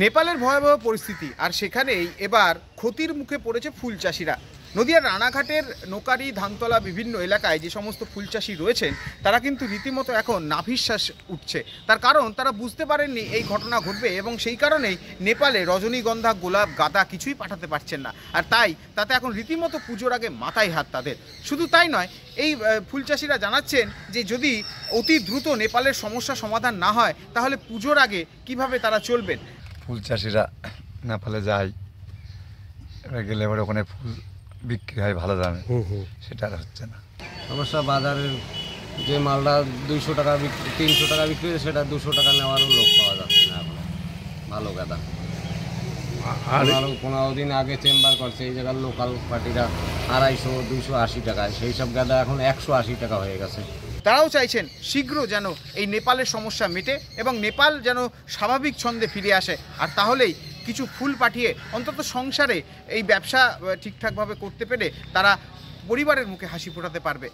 নেপালের ভয়াবহ পরিস্থিতি, আর সেখানেই এবার ক্ষতির মুখে পড়েছে ফুল চাষিরা। নদিয়ার রানাঘাটের নোকারি, ধানতলা বিভিন্ন এলাকায় যে সমস্ত ফুল চাষি রয়েছেন তারা কিন্তু রীতিমতো এখন নাভিশ্বাস উঠছে। তার কারণ তারা বুঝতে পারেননি এই ঘটনা ঘটবে এবং সেই কারণেই নেপালে রজনীগন্ধা, গোলাপ, গাঁদা কিছুই পাঠাতে পারছেন না। আর তাতে এখন রীতিমতো পুজোর আগে মাথায় হাত তাদের। শুধু তাই নয়, এই ফুল চাষিরা জানাচ্ছেন যে যদি অতি দ্রুত নেপালের সমস্যা সমাধান না হয় তাহলে পুজোর আগে কিভাবে তারা চলবেন। ফুল চাষিরা নেপালে যায়, এবার গেলে এবার ওখানে ফুল বিক্রি হয় ভালো দামে, সেটা আর হচ্ছে না। সমস্যা বাজারের যে মালটা 200 টাকা বিক্রি, 300 টাকা বিক্রি হয়, সেটা 200 টাকা নেওয়ারও লোক পাওয়া যাচ্ছে না এখন। ভালো গাদা আর 15 দিন আগে চেম্বার করছে এই জায়গার লোকাল পার্টিরা 250, 280 টাকায়, সেই সব গাদা এখন 180 টাকা হয়ে গেছে। তারাও চাইছেন শীঘ্র যেন এই নেপালের সমস্যা মেটে এবং নেপাল যেন স্বাভাবিক ছন্দে ফিরে আসে। আর তাহলেই কিছু ফুল পাঠিয়ে অন্তত সংসারে এই ব্যবসা ঠিকঠাকভাবে করতে পেরে তারা পরিবারের মুখে হাসি ফোটাতে পারবে।